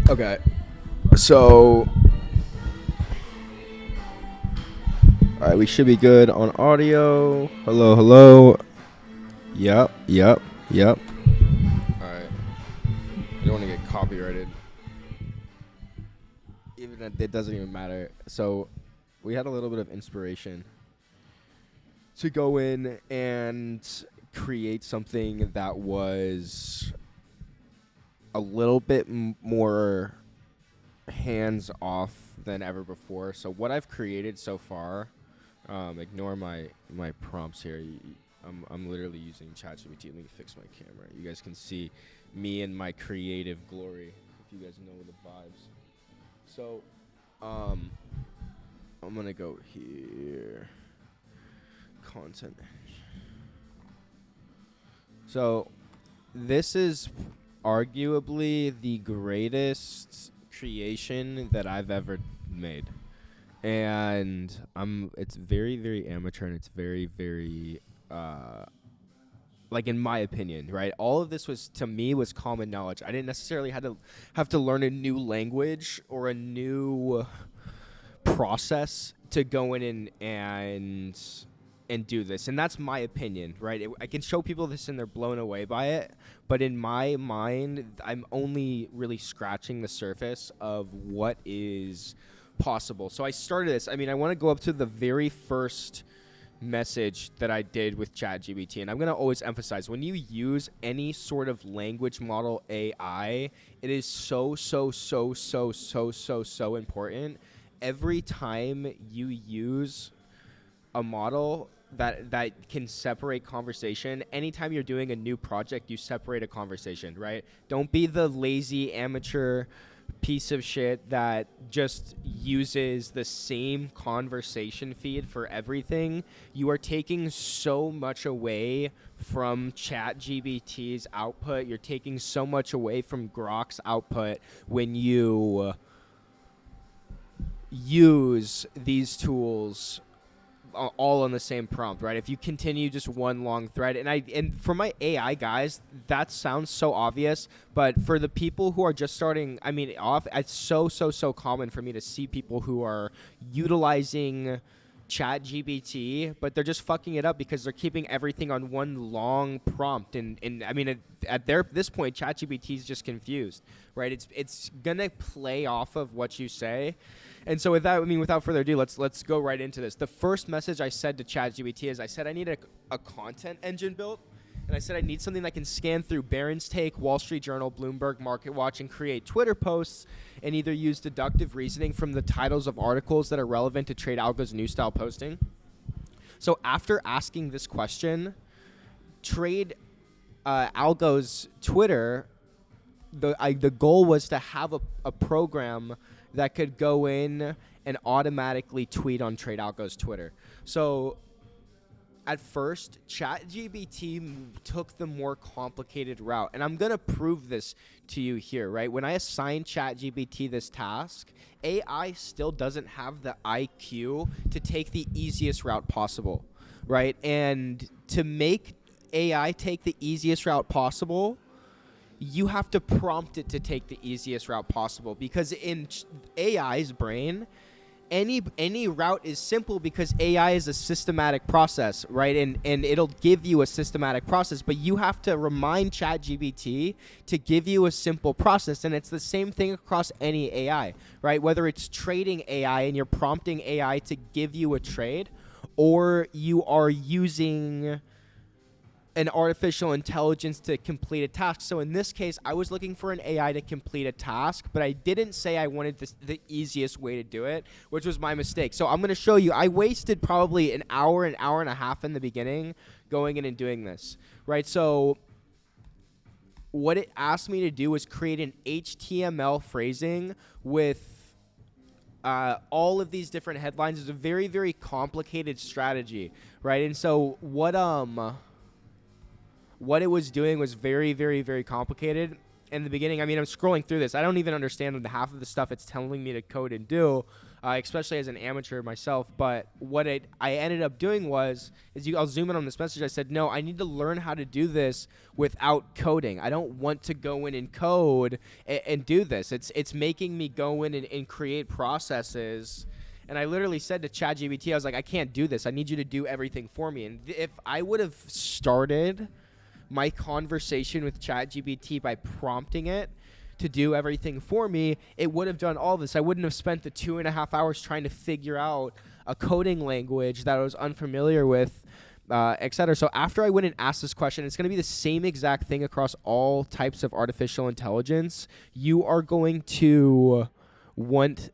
Okay. So, all right, we should be good on audio. Hello, hello. Yep, yep, yep. All right. I don't want to get copyrighted. Even that it doesn't even matter. So, we had a little bit of inspiration to go in and create something that was a little bit more hands off than ever before. So what I've created so far, ignore my prompts here. I'm literally using ChatGPT. Let me fix my camera. You guys can see me and my creative glory. If you guys know the vibes. So, I'm gonna go here. Content. So, this is arguably the greatest creation that I've ever made. And it's very, very amateur, and it's very, very like, in my opinion, right? All of this was, to me, was common knowledge. I didn't necessarily have to learn a new language or a new process to go in and do this. And that's my opinion, right? I can show people this and they're blown away by it, but in my mind, I'm only really scratching the surface of what is possible. So I started this. I mean, I want to go up to the very first message that I did with ChatGPT, and I'm going to always emphasize, when you use any sort of language model AI, it is so important. Every time you use a model that can separate conversation, anytime you're doing a new project, you separate a conversation, right? Don't be the lazy amateur piece of shit that just uses the same conversation feed for everything. You are taking so much away from ChatGPT's output. You're taking so much away from Grok's output when you use these tools all on the same prompt, right? If you continue just one long thread, and for my AI guys, that sounds so obvious, but for the people who are just starting, I mean, it's so common for me to see people who are utilizing ChatGPT, but they're just fucking it up because they're keeping everything on one long prompt, and I mean, at this point, ChatGPT is just confused, right? It's gonna play off of what you say. And so with that, I mean, without further ado, let's go right into this. The first message I said to ChatGPT is, I said I need a content engine built, and I said I need something that can scan through Barron's Take, Wall Street Journal, Bloomberg, MarketWatch, and create Twitter posts, and either use deductive reasoning from the titles of articles that are relevant to Trade Algo's new style posting. So after asking this question, Trade Algo's Twitter, the goal was to have a program that could go in and automatically tweet on Trade Algo's Twitter. So at first, ChatGPT took the more complicated route. And I'm going to prove this to you here, right? When I assigned ChatGPT this task, AI still doesn't have the IQ to take the easiest route possible, right? And to make AI take the easiest route possible, you have to prompt it to take the easiest route possible, because in AI's brain, any route is simple because AI is a systematic process, right? And it'll give you a systematic process, but you have to remind ChatGPT to give you a simple process. And it's the same thing across any AI, right? Whether it's trading AI and you're prompting AI to give you a trade, or you are using an artificial intelligence to complete a task. So in this case, I was looking for an AI to complete a task, but I didn't say I wanted the easiest way to do it, which was my mistake. So I'm going to show you. I wasted probably an hour and a half in the beginning going in and doing this, right? So what it asked me to do was create an HTML phrasing with all of these different headlines. It's a very, very complicated strategy, right? And so what it was doing was very, very, very complicated. in the beginning, I mean, I'm scrolling through this. I don't even understand the half of the stuff it's telling me to code and do, especially as an amateur myself. But what I ended up doing I'll zoom in on this message. I said, no, I need to learn how to do this without coding. I don't want to go in and code and do this. It's making me go in and create processes. And I literally said to ChatGPT, I was like, I can't do this. I need you to do everything for me. And if I would have started my conversation with ChatGPT by prompting it to do everything for me, it would have done all this. I wouldn't have spent the 2.5 hours trying to figure out a coding language that I was unfamiliar with, etc. So after I went and asked this question, it's going to be the same exact thing across all types of artificial intelligence. You are going to want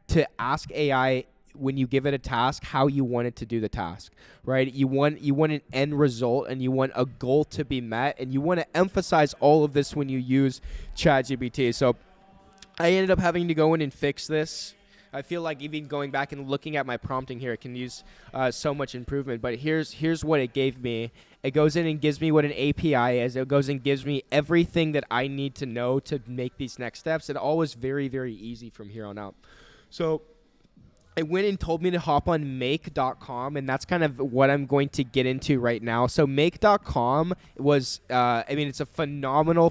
to ask AI, when you give it a task, how you want it to do the task, right? You want an end result, and you want a goal to be met, and you want to emphasize all of this when you use ChatGPT. So I ended up having to go in and fix this. I feel like even going back and looking at my prompting here, it can use so much improvement. But here's what it gave me. It goes in and gives me what an API is. It goes and gives me everything that I need to know to make these next steps. It all was very, very easy from here on out. So it went and told me to hop on make.com, and that's kind of what I'm going to get into right now. So make.com was, it's a phenomenal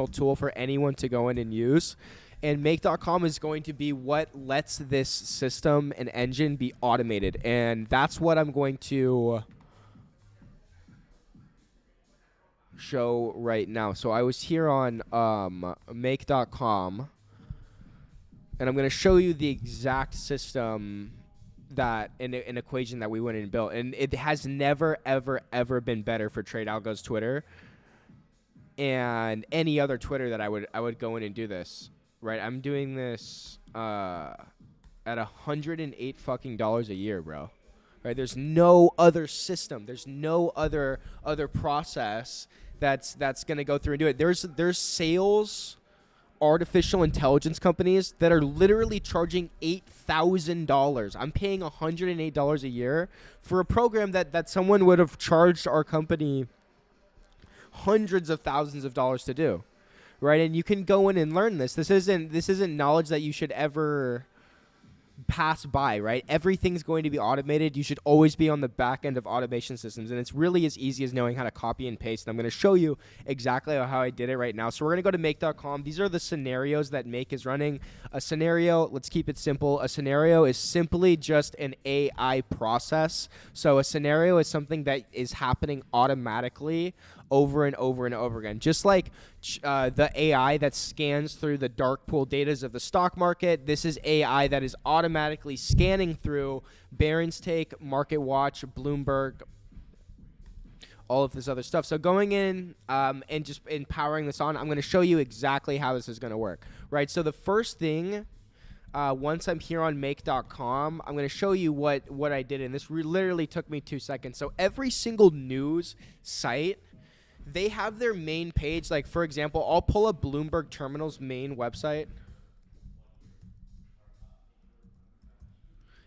tool for anyone to go in and use. And make.com is going to be what lets this system and engine be automated. And that's what I'm going to show right now. So I was here on make.com. And I'm going to show you the exact system that an equation that we went in and built. And it has never, ever, ever been better for Trade Algo's Twitter and any other Twitter that I would go in and do this. Right? I'm doing this at $108 fucking dollars a year, bro. Right? There's no other system. There's no other process that's going to go through and do it. There's sales artificial intelligence companies that are literally charging $8,000. I'm paying $108 a year for a program that someone would have charged our company hundreds of thousands of dollars to do, right? And you can go in and learn this. This isn't knowledge that you should ever pass by, right? Everything's going to be automated. You should always be on the back end of automation systems, and it's really as easy as knowing how to copy and paste. And I'm going to show you exactly how I did it right now. So we're going to go to make.com. These are the scenarios that Make is running. A scenario, let's keep it simple. A scenario is simply just an AI process. So a scenario is something that is happening automatically over and over and over again. Just like the AI that scans through the dark pool data of the stock market, this is AI that is automatically scanning through Barron's Take, Market Watch, Bloomberg, all of this other stuff. So going in and just powering this on, I'm going to show you exactly how this is going to work, right? So the first thing, once I'm here on make.com, I'm going to show you what I did, and this literally took me 2 seconds. So every single news site, they have their main page. Like, for example, I'll pull up Bloomberg Terminal's main website.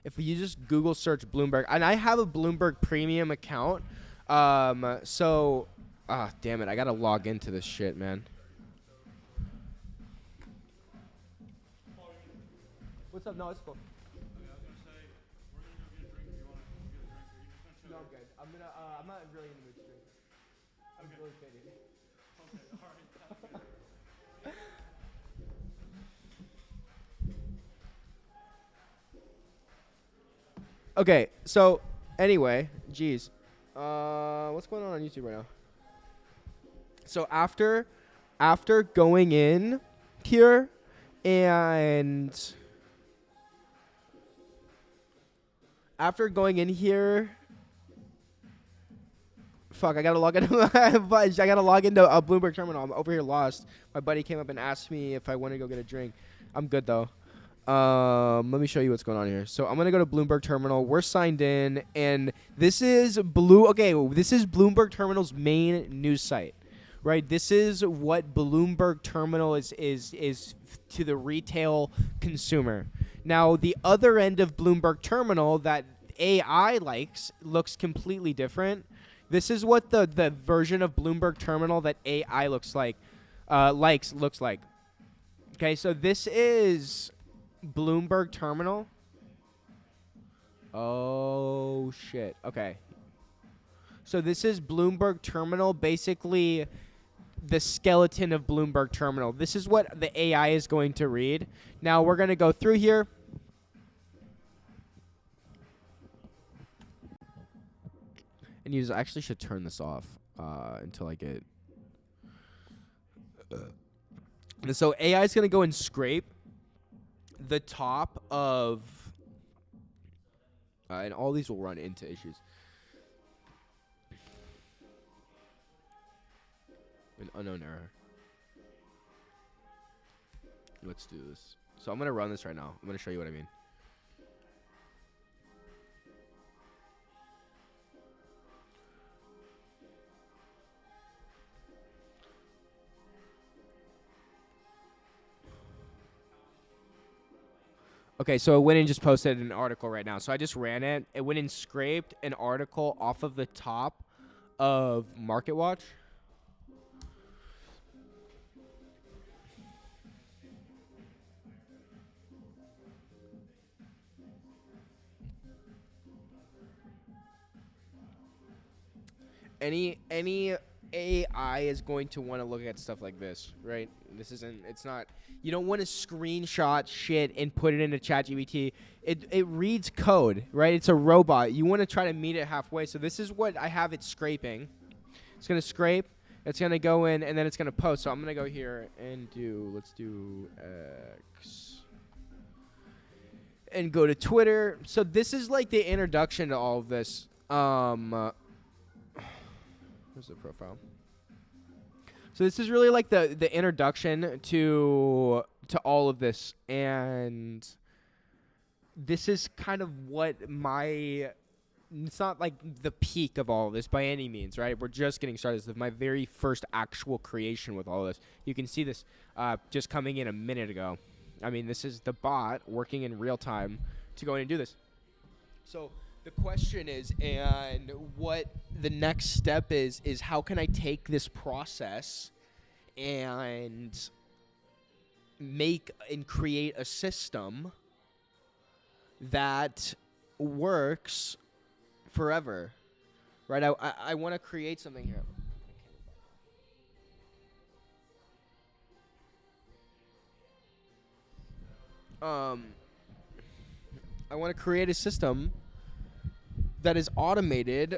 If you just Google search Bloomberg, and I have a Bloomberg premium account, damn it, I got to log into this shit, man. What's up? No, it's cool. No, I'm good. I'm not really in the mood to drink. I'm really faded. Okay, all right. Okay, so anyway, geez, what's going on YouTube right now? So after going in here and after going in here. Fuck, I gotta log into a Bloomberg Terminal. I'm over here lost. My buddy came up and asked me if I want to go get a drink. I'm good though. Let me show you what's going on here. So I'm gonna go to Bloomberg Terminal. We're signed in, and this is Bloomberg Terminal's main news site, right? This is what Bloomberg Terminal is to the retail consumer. Now, the other end of Bloomberg Terminal that AI looks completely different. This is what the version of Bloomberg Terminal that AI looks like. likes looks like. Okay, so this is Bloomberg Terminal. Oh shit. Okay. So this is Bloomberg Terminal, basically the skeleton of Bloomberg Terminal. This is what the AI is going to read. Now we're going to go through here. And I actually should turn this off until I get... And so AI is going to go and scrape the top of... and all these will run into issues. An unknown error. Let's do this. So I'm going to run this right now. I'm going to show you what I mean. Okay, so it went and just posted an article right now. So I just ran it. It went and scraped an article off of the top of MarketWatch. Any AI is going to want to look at stuff like this, right? It's not, you don't want to screenshot shit and put it into ChatGPT. It reads code, right? It's a robot. You want to try to meet it halfway. So this is what I have it scraping. It's going to scrape. It's going to go in, and then it's going to post. So I'm going to go here and let's do X. And go to Twitter. So this is like the introduction to all of this. Where's the profile? So this is really like the introduction to all of this, and this is kind of what it's not like the peak of all of this by any means, right? We're just getting started. This is my very first actual creation with all of this. You can see this just coming in a minute ago. I mean, this is the bot working in real time to go in and do this. So the question is, and what the next step is how can I take this process and make and create a system that works forever, right? I want to create something here. I want to create a system that is automated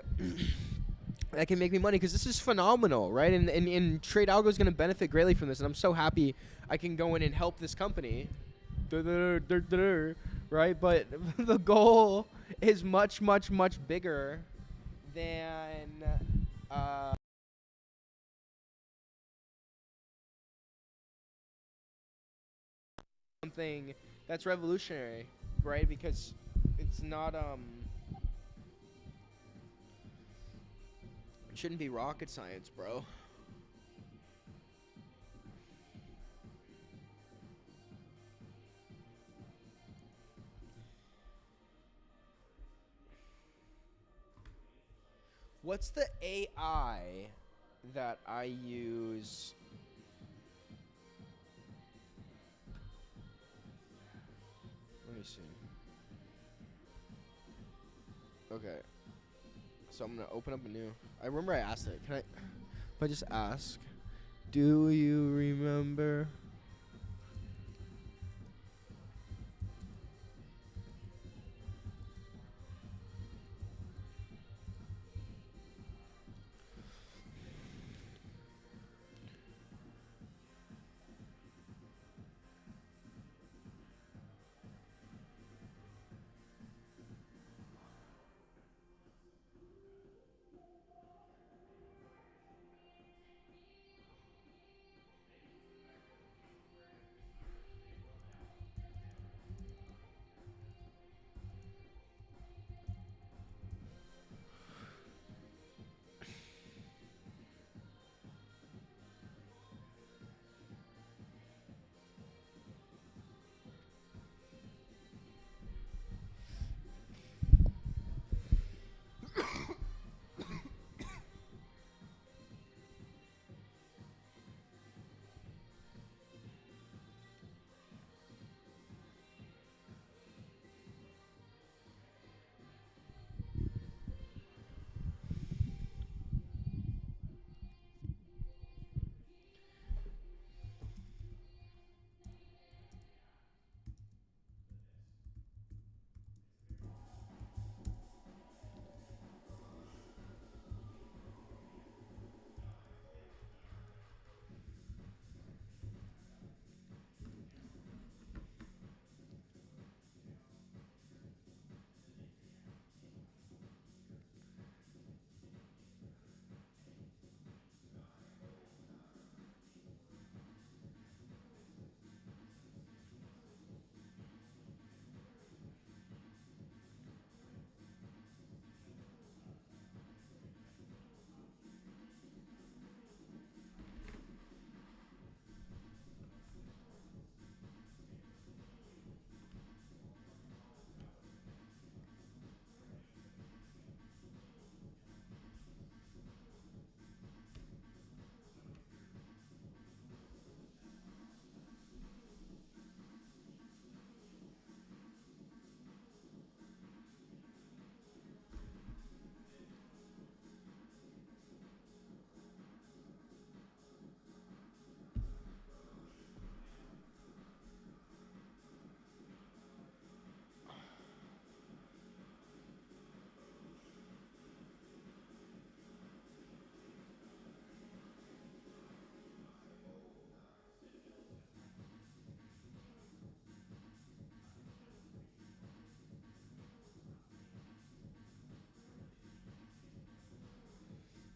that can make me money, because this is phenomenal, right? And Trade Algo is going to benefit greatly from this, and I'm so happy I can go in and help this company, right? But the goal is much, much, much bigger than something that's revolutionary, right? Because it's not it shouldn't be rocket science, bro. What's the AI that I use? Let me see. Okay. So I'm going to open up a new. I remember I asked it. Can I? If I just ask, do you remember?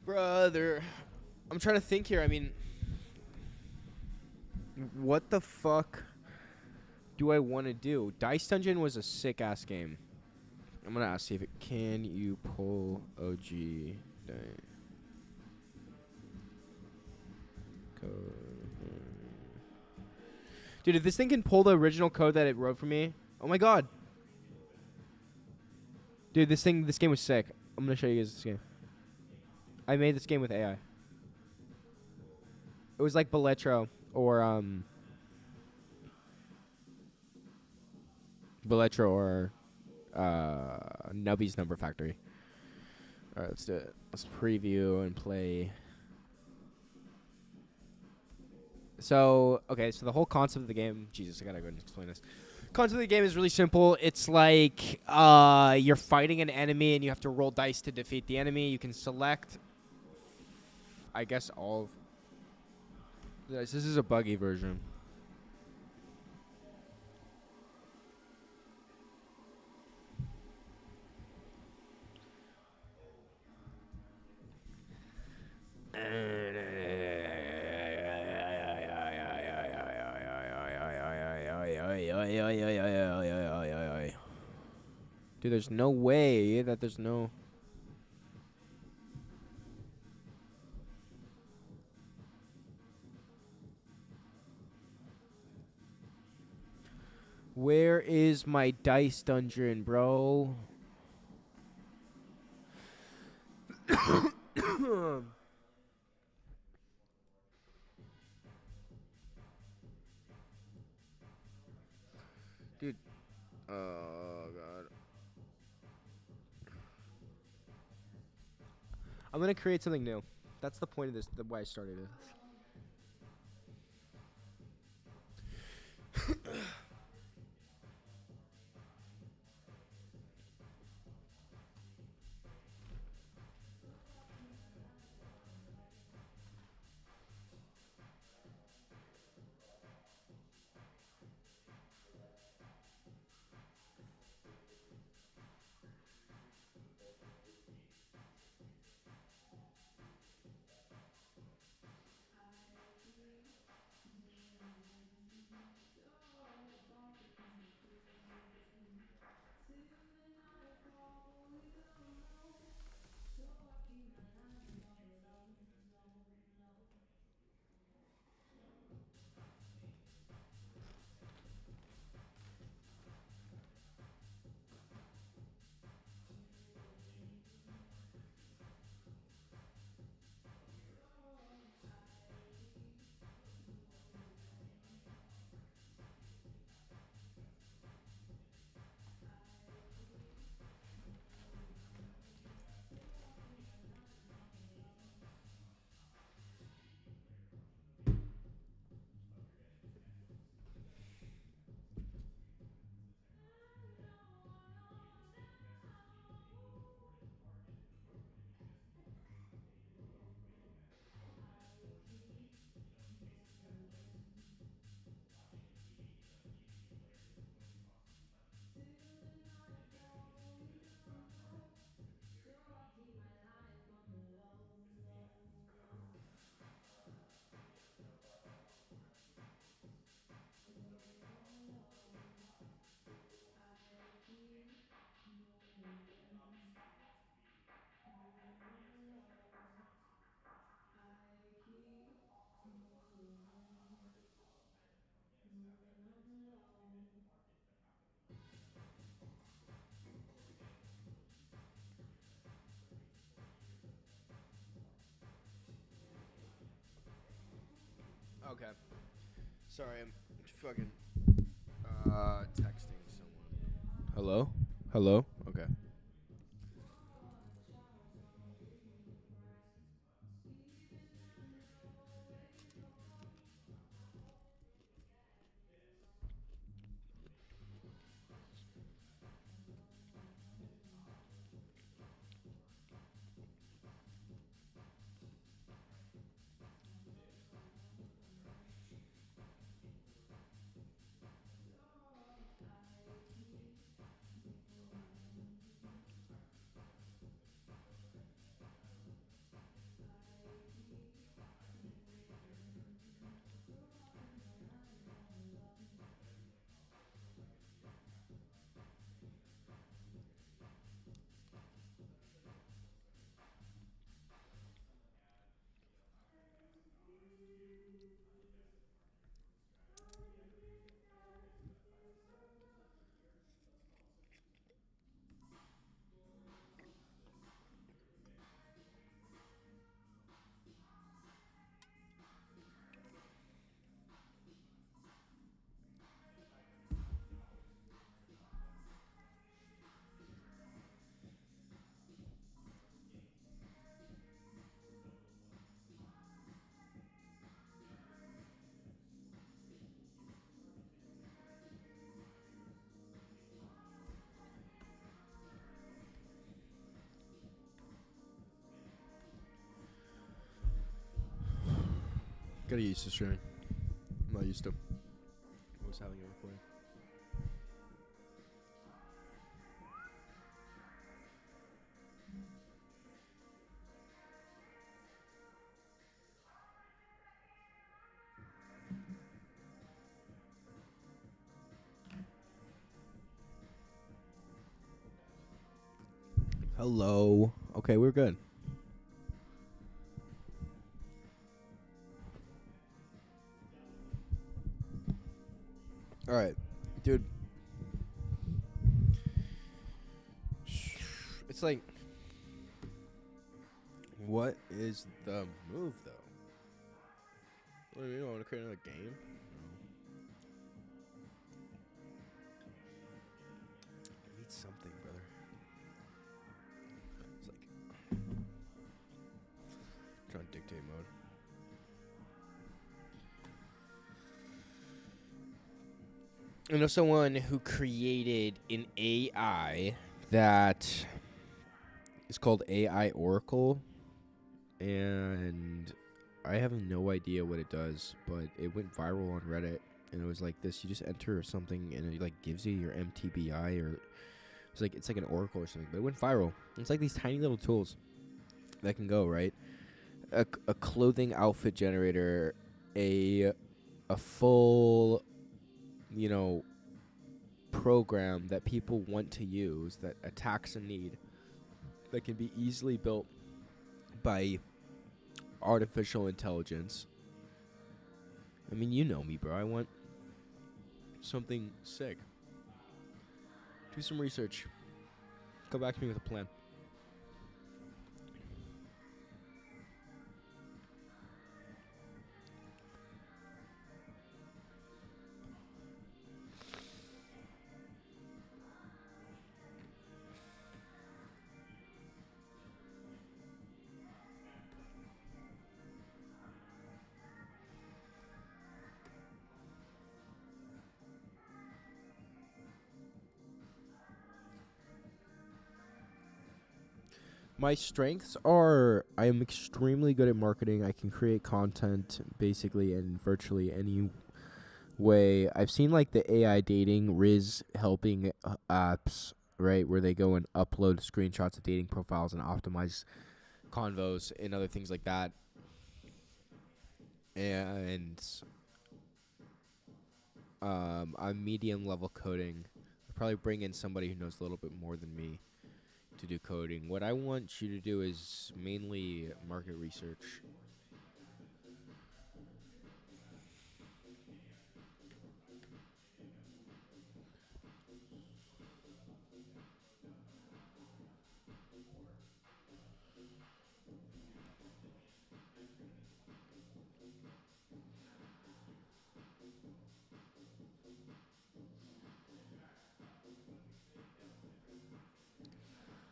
Brother, I'm trying to think here. I mean, what the fuck do I want to do? Dice Dungeon was a sick ass game. I'm gonna ask see if it can you pull OG code. Dude, if this thing can pull the original code that it wrote for me, oh my god. Dude, this game was sick. I'm gonna show you guys this game. I made this game with AI. It was like Belletro or Nubby's Number Factory. All right, let's do it. Let's preview and play. So, okay, so the whole concept of the game, Jesus, I gotta go and explain this. Concept of the game is really simple. It's like you're fighting an enemy and you have to roll dice to defeat the enemy. You can select, I guess, all of this. This is a buggy version. Dude, there's no way that there's no... Where is my dice dungeon, bro? Dude. Oh, God. I'm going to create something new. That's the point of this, the why I started it. Okay. Sorry, I'm fucking texting someone. Hello? Hello? Okay. Gotta get used to streaming. I'm not used to what's having a recording. Hello. Okay, we're good. All right, dude. It's like, what is the move though? What do you mean? I want to create another game? I need something, brother. It's like trying to dictate mode. I know someone who created an AI that is called AI Oracle, and I have no idea what it does, but it went viral on Reddit, and it was like this: you just enter something, and it like gives you your MTBI, or it's like an Oracle or something. But it went viral. It's like these tiny little tools that can go right. A clothing outfit generator, a full, program that people want to use that attacks a need that can be easily built by artificial intelligence. I mean, you know me, bro. I want something sick. Do some research. Come back to me with a plan. My strengths are I am extremely good at marketing. I can create content basically in virtually any way. I've seen like the AI dating Riz helping apps, right, where they go and upload screenshots of dating profiles and optimize convos and other things like that. And I'm medium level coding. I'll probably bring in somebody who knows a little bit more than me to do coding. What I want you to do is mainly market research.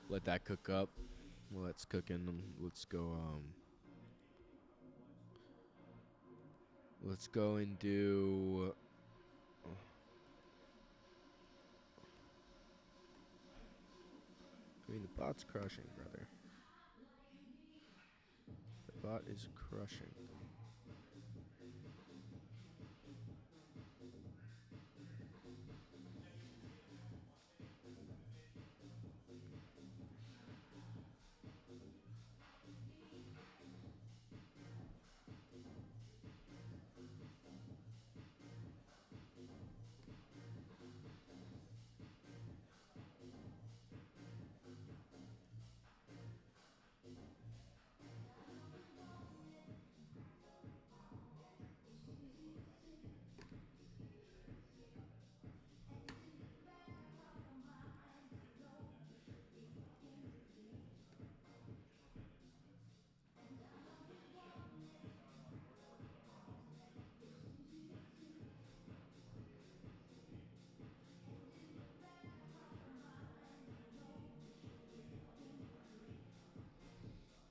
Let that cook up. Well, that's cooking. Let's go. Let's go and do. I mean, the bot's crushing, brother. The bot is crushing.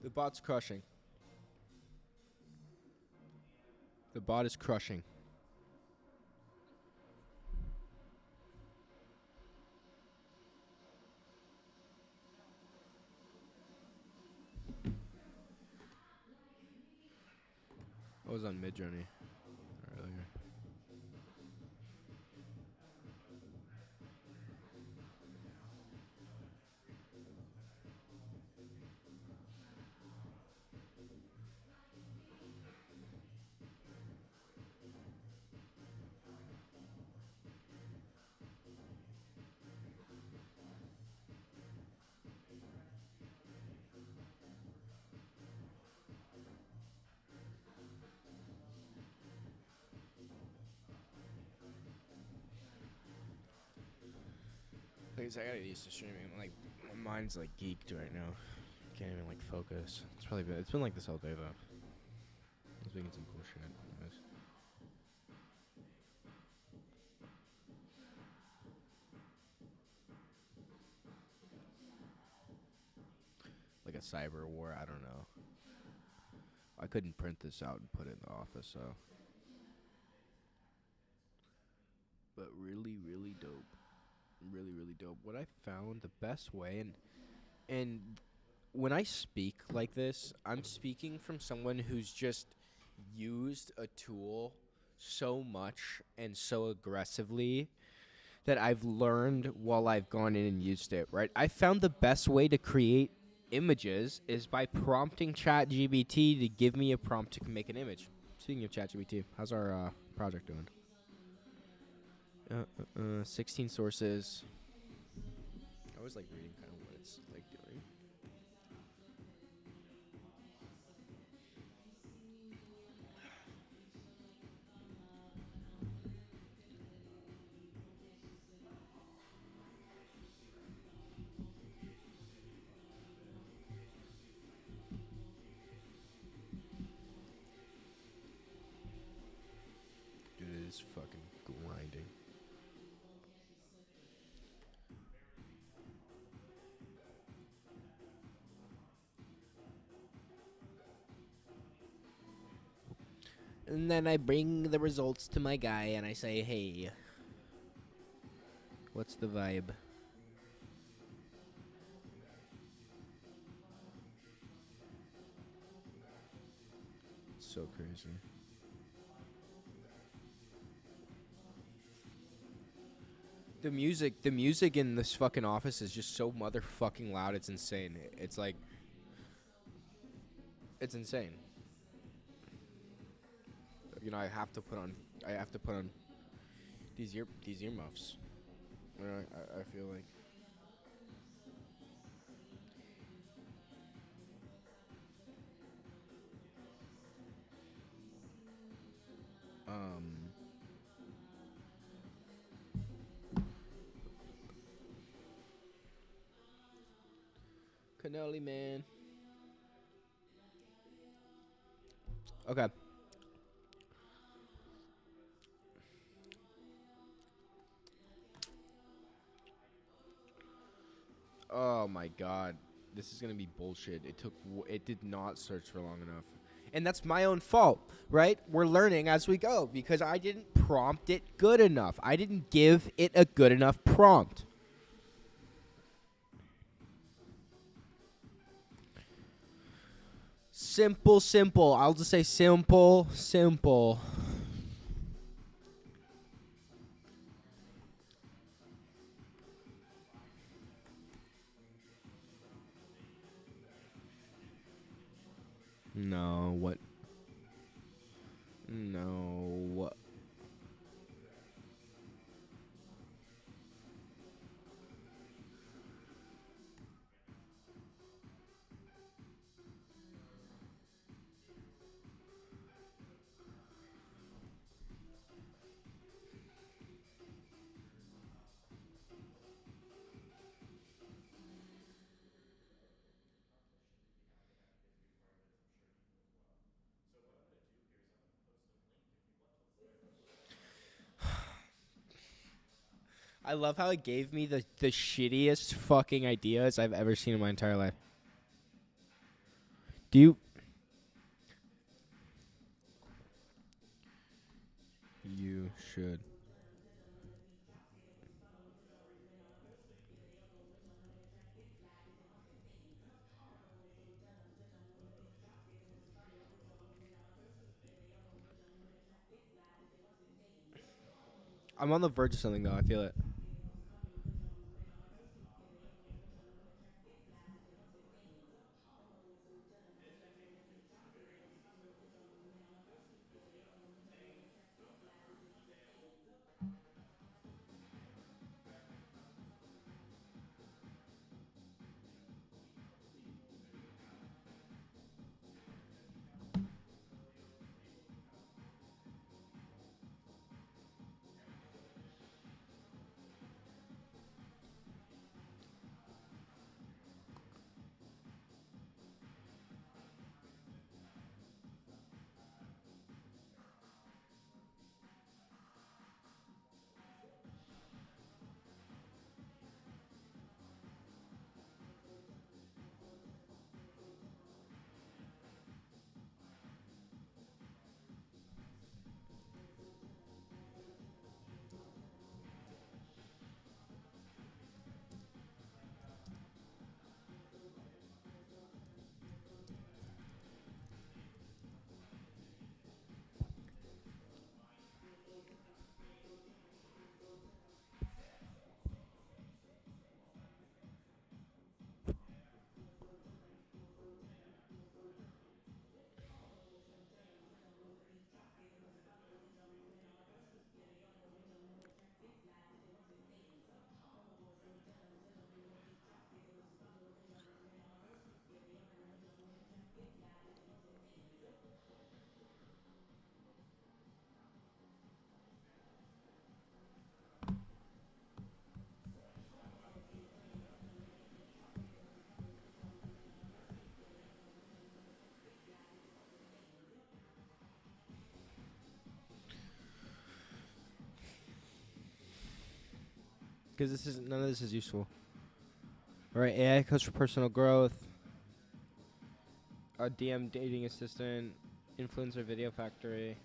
The bot's crushing. The bot is crushing. Oh, I was on Midjourney earlier. I guess I gotta get used to streaming. Like, my mind's like geeked right now. Can't even like focus. It's been like this all day though. I was making some cool shit. Anyways. Like a cyber war. I don't know. I couldn't print this out and put it in the office, so. But really, really dope. Really, really dope. What I found the best way, and when I speak like this, I'm speaking from someone who's just used a tool so much and so aggressively that I've learned while I've gone in and used it, right? I found the best way to create images is by prompting ChatGPT to give me a prompt to make an image. Speaking of ChatGPT, how's our project doing? 16 sources. I always like reading kind of what it's like doing. Dude, it is fucking grinding. And then I bring the results to my guy and I say, hey, what's the vibe? It's so crazy. The music in this fucking office is just so motherfucking loud. It's insane. It's like, it's insane. You know, I have to put on these earmuffs. You know, I feel like, um, cannoli man. Okay. Oh my god, this is gonna be bullshit. It did not search for long enough, and that's my own fault, right? We're learning as we go because I didn't prompt it good enough. I didn't give it a good enough prompt. Simple, simple. I'll just say simple, simple. No, what? No, what? I love how it gave me the shittiest fucking ideas I've ever seen in my entire life. Do you? You should. I'm on the verge of something though. I feel it. Because this is none of this is useful. All right, AI coach for personal growth. A DM dating assistant. Influencer video factory.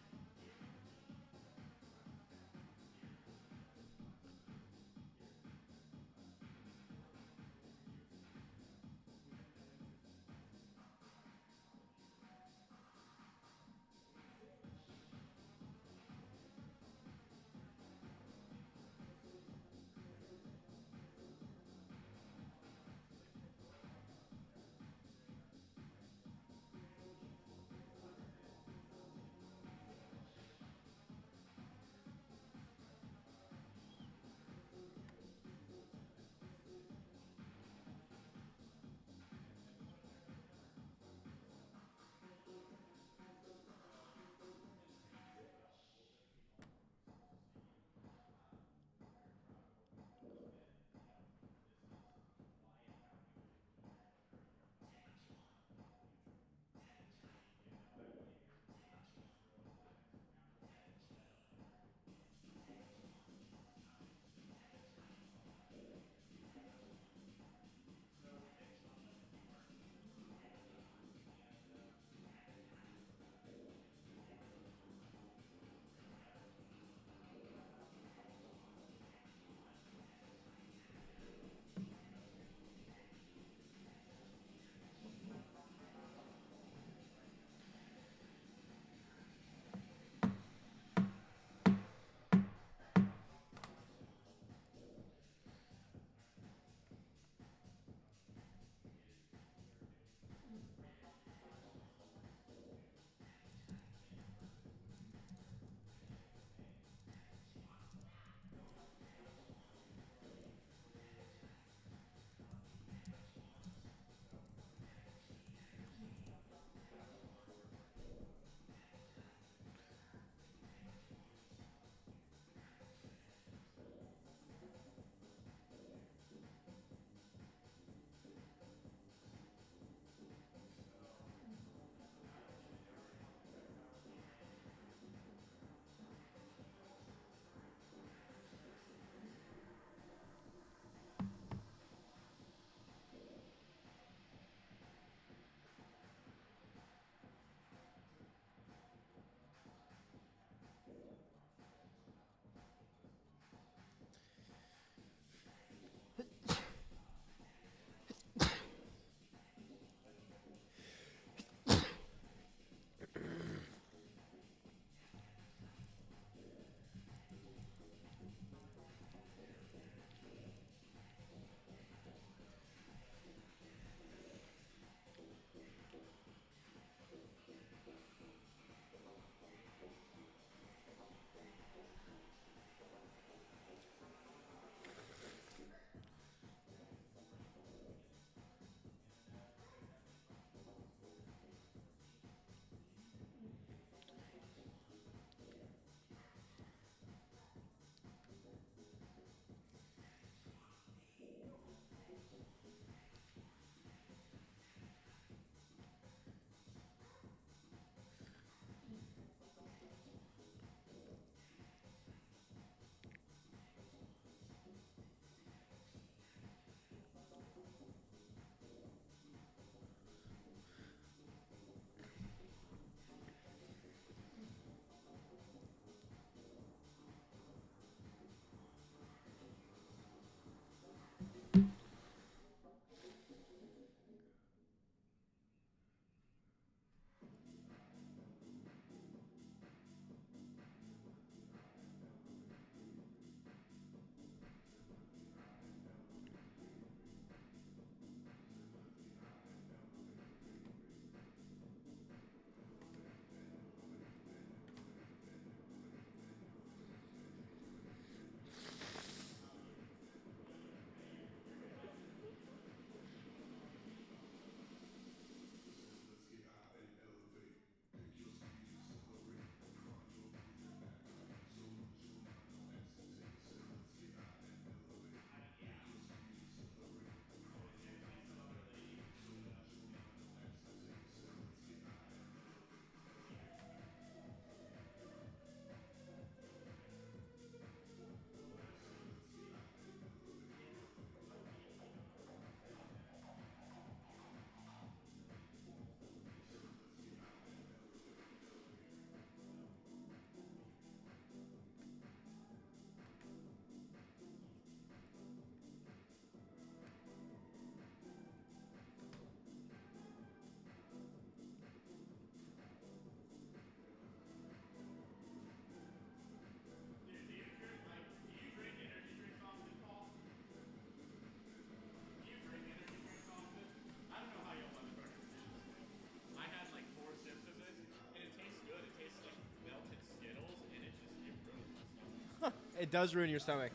It does ruin your stomach.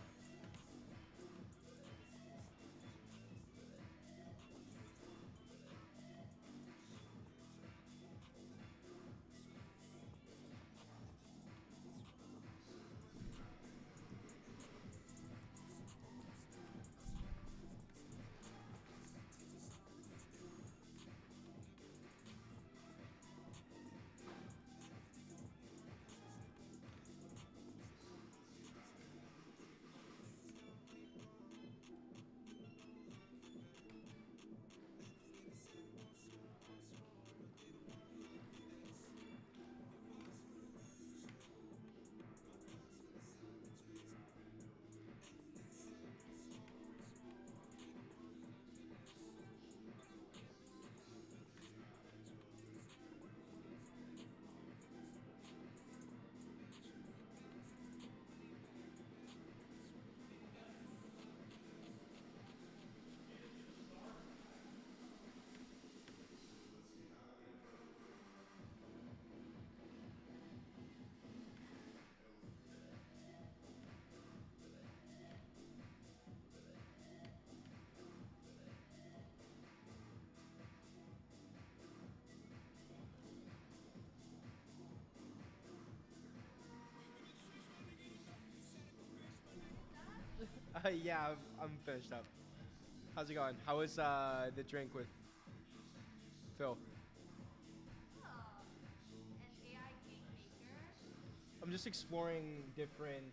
Yeah, I'm finished up. How's it going? How was the drink with Phil? Oh, an AI cake maker. I'm just exploring different,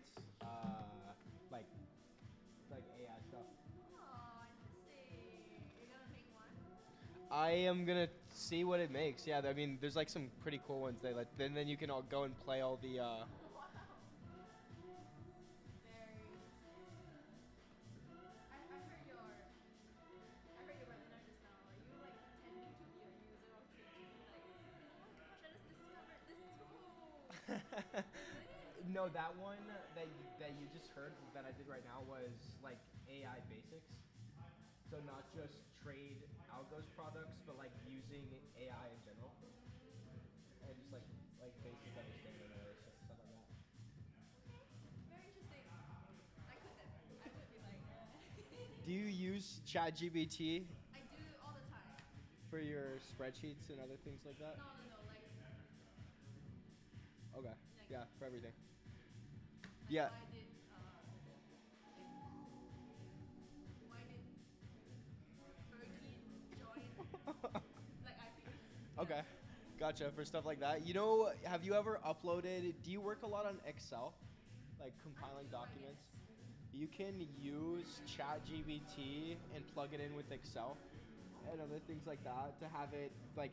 like, like AI stuff. Oh, interesting. You're gonna make one? I am gonna see what it makes. Yeah, I mean, there's like some pretty cool ones. They like, then you can all go and play all the. Wow. Very interesting. I heard your webinar just now. Are you like pretending to be a user of ChatGPT? Like, oh my gosh, I just discovered this tool. Is it? No, that one that you just heard that I did right now was like AI basics. So not just trade algos products, but like using AI in general, and just like basic understanding or stuff like that. Okay, very interesting. I couldn't. I would be like, Do you use ChatGPT I do all the time. for your spreadsheets and other things like that? No, no, no. Okay. Like, Yeah, for everything. like Yeah. like, why did Fergie join? Like I feel. Yeah. Okay. Gotcha. For stuff like that. You know, have you ever uploaded, do you work a lot on Excel? Like compiling I do, I documents? guess. You can use ChatGPT and plug it in with Excel and other things like that to have it like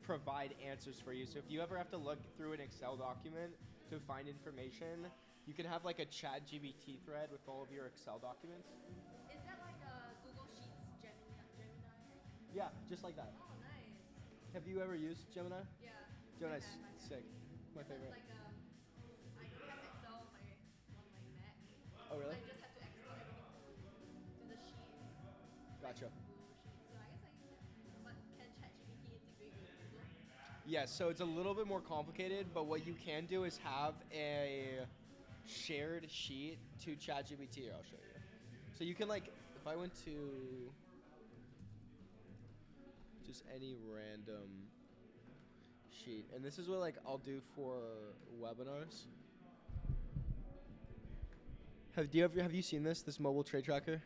provide answers for you. So if you ever have to look through an Excel document to find information, you can have like a ChatGPT thread with all of your Excel documents. Is that like a Google Sheets Gemini? Yeah, just like that. Oh, nice. Have you ever used Gemini? Yeah. Gemini's I have. sick. My Is it favorite. like I don't have Excel on my Mac. Oh really? I just have to export everything to the sheets. Gotcha. Like Google Sheets. So I guess I use it. But can ChatGPT integrate with Google? Yes, so it's a little bit more complicated, but what you can do is have a shared sheet to ChatGPT. Here, I'll show you. So you can like, if I went to just any random sheet, and this is what like I'll do for webinars. Have you seen this mobile trade tracker?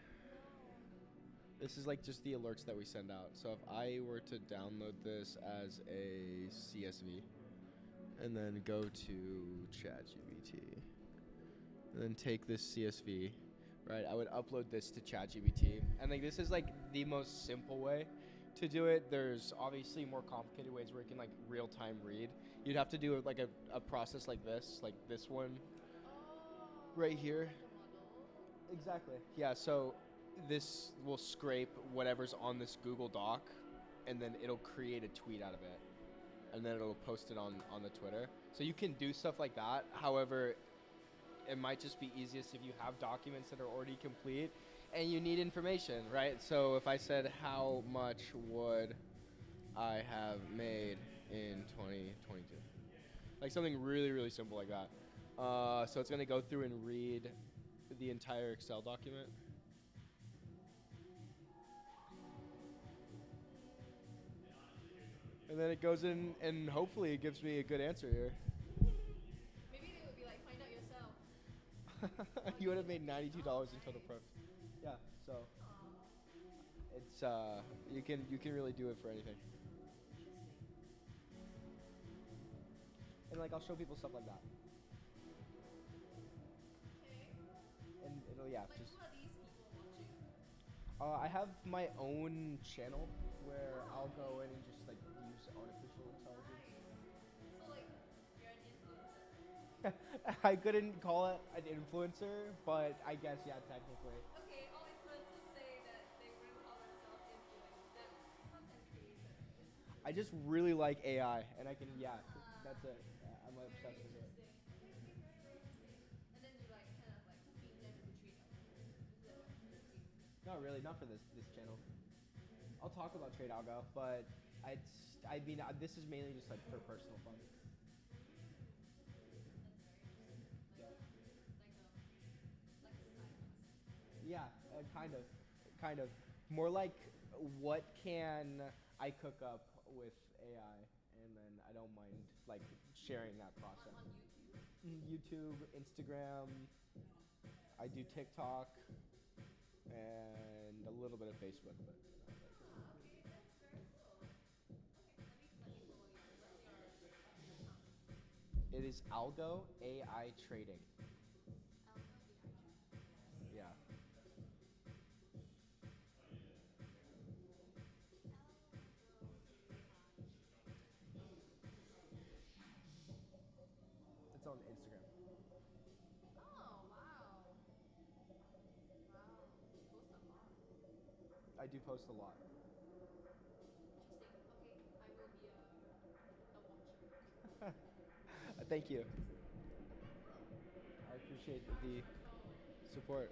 This is like just the alerts that we send out. So if I were to download this as a CSV and then go to ChatGPT and then take this CSV, right? I would upload this to ChatGPT. And like this is like the most simple way to do it. There's obviously more complicated ways where you can like real time read. You'd have to do like a process like this one Oh, right here. like a model. Exactly. Yeah, so this will scrape whatever's on this Google Doc and then it'll create a tweet out of it. And then it'll post it on the Twitter. So you can do stuff like that. However, it might just be easiest if you have documents that are already complete and you need information, right? So if I said how much would I have made in 2022? Like something really, really simple like that. So it's gonna go through and read the entire Excel document. And then it goes in, and hopefully it gives me a good answer here. Maybe they would be like, find out yourself. You would have made $92 in total profit. Yeah, so it's you can really do it for anything. And like I'll show people stuff like that. Okay. And it'll yeah, Like, just who are these people watching? I have my own channel where I'll go in and just like use artificial intelligence. So, like, you're an influencer. I couldn't call it an influencer, but I guess yeah, technically. Okay, all influencers say that they wouldn't call themselves influencers. They're content creators. I just really like AI, and I can yeah, that's it. I'm Very obsessed with it. interesting. Okay, very interesting. And then you like kind of like feed them to trade up. Is that what you're doing? Not really, not for this channel. I'll talk about trade algo, but I mean this is mainly just like for personal fun. That's very interesting. Yeah. Like a side hustle. Yeah, kind of. More like what can I cook up with AI, and then I don't mind like sharing that process. On YouTube. YouTube, Instagram. I do TikTok, and a little bit of Facebook, but. Ah, okay, that's very cool. Okay, let me follow you. What's your account? It is Algo AI Trading. Alpha AI. Yeah. It's on Instagram. Oh, wow. Wow. You post a lot. I do post a lot. Interesting. Okay, I will be a watcher. Thank you. Okay, cool. I appreciate How much the for following? support.